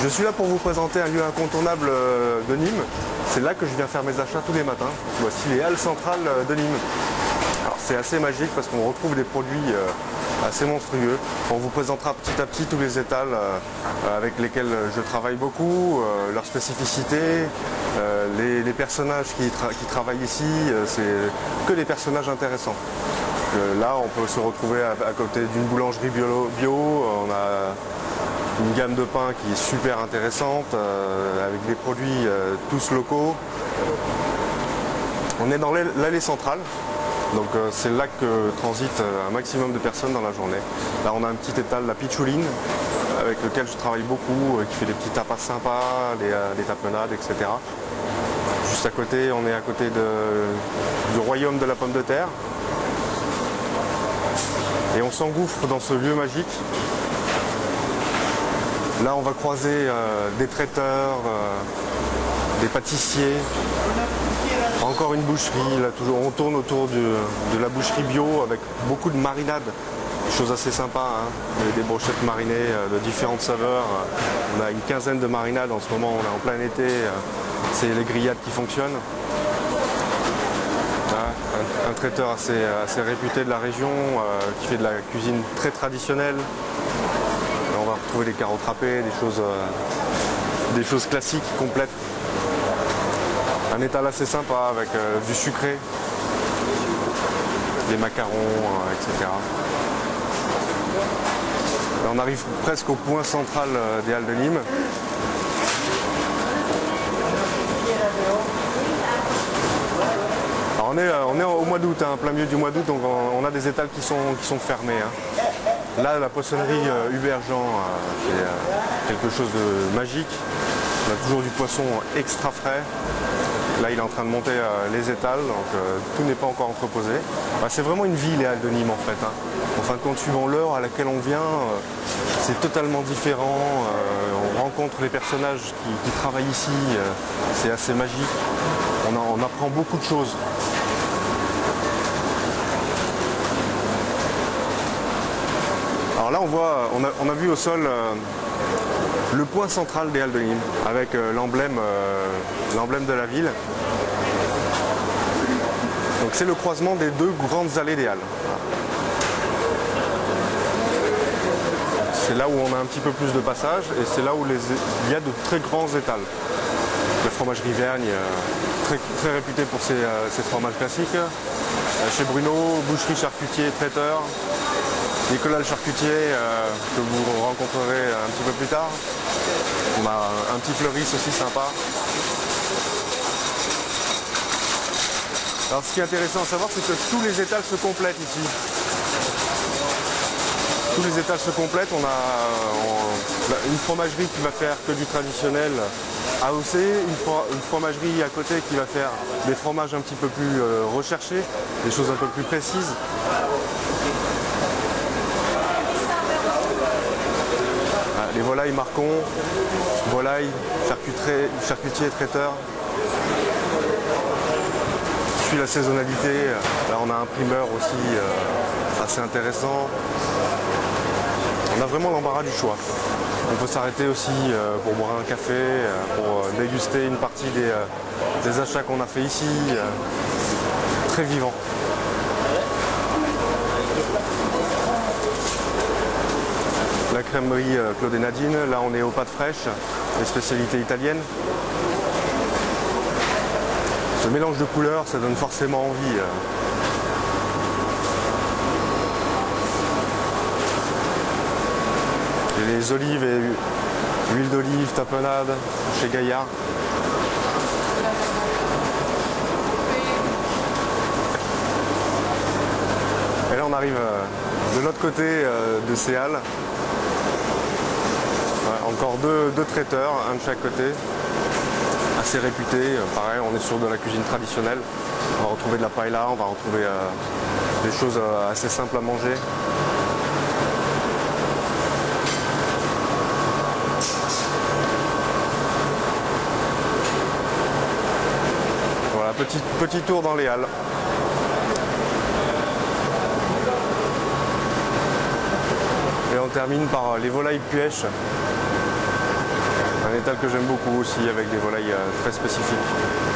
Je suis là pour vous présenter un lieu incontournable de Nîmes. C'est là que je viens faire mes achats tous les matins. Voici les halles centrales de Nîmes. Alors c'est assez magique parce qu'on retrouve des produits assez monstrueux. On vous présentera petit à petit tous les étals avec lesquels je travaille beaucoup, leurs spécificités, les personnages qui travaillent ici, c'est que des personnages intéressants. Là on peut se retrouver à côté d'une boulangerie bio, on a une gamme de pain qui est super intéressante, avec des produits tous locaux. On est dans l'allée centrale, donc c'est là que transite un maximum de personnes dans la journée. Là on a un petit étal, la Pitchouline, avec lequel je travaille beaucoup, qui fait des petits tapas sympas, des tapenades, etc. Juste à côté, on est à côté du royaume de la pomme de terre. Et on s'engouffre dans ce lieu magique. Là, on va croiser des traiteurs, des pâtissiers, encore une boucherie. Là, toujours, on tourne autour de la boucherie bio avec beaucoup de marinades, des choses assez sympas, hein. Des brochettes marinées de différentes saveurs. On a une quinzaine de marinades en ce moment, on est en plein été, c'est les grillades qui fonctionnent. Un traiteur assez réputé de la région, qui fait de la cuisine très traditionnelle. On va retrouver des carottes râpées, des choses classiques, complètes. Un étal assez sympa avec du sucré, des macarons, etc. Là, on arrive presque au point central des halles de Nîmes. Alors on est au mois d'août, hein, plein milieu du mois d'août, donc on a des étals qui sont fermés. Hein. Là, la poissonnerie Hubert Jean, c'est quelque chose de magique. On a toujours du poisson extra frais. Là, il est en train de monter les étals, donc tout n'est pas encore entreposé. C'est vraiment une vie, les halles de Nîmes, en fait. Hein. En fin de compte, suivant l'heure à laquelle on vient, c'est totalement différent. On rencontre les personnages qui travaillent ici, c'est assez magique. On apprend beaucoup de choses. Alors là, on a vu au sol le point central des halles de Nîmes, avec l'emblème de la ville. Donc c'est le croisement des deux grandes allées des halles. C'est là où on a un petit peu plus de passage et c'est là où il y a de très grands étals. La fromagerie Vergne, très réputée pour ses fromages classiques. Chez Bruno, boucherie, charcutier, traiteur. Nicolas le charcutier, que vous rencontrerez un petit peu plus tard. On a un petit fleuriste aussi sympa. Alors ce qui est intéressant à savoir, c'est que tous les étals se complètent ici. Tous les étals se complètent. On a une fromagerie qui va faire que du traditionnel AOC, une fromagerie à côté qui va faire des fromages un petit peu plus recherchés, des choses un peu plus précises. Les volailles Marcon, volailles, charcutier, traiteur. Puis la saisonnalité, là on a un primeur aussi assez intéressant. On a vraiment l'embarras du choix. On peut s'arrêter aussi pour boire un café, pour déguster une partie des achats qu'on a fait ici. Très vivant. La crèmerie Claude et Nadine, là on est aux pâtes fraîches, les spécialités italiennes. Ce mélange de couleurs, ça donne forcément envie. Et les olives et huile d'olive, tapenade, chez Gaillard. Et là on arrive de l'autre côté de ces halles. Encore deux traiteurs, un de chaque côté, assez réputés. Pareil, on est sur de la cuisine traditionnelle. On va retrouver de la paella, on va retrouver des choses assez simples à manger. Voilà, petit tour dans les halles. Et on termine par les volailles Puech. Un étal que j'aime beaucoup aussi avec des volailles très spécifiques.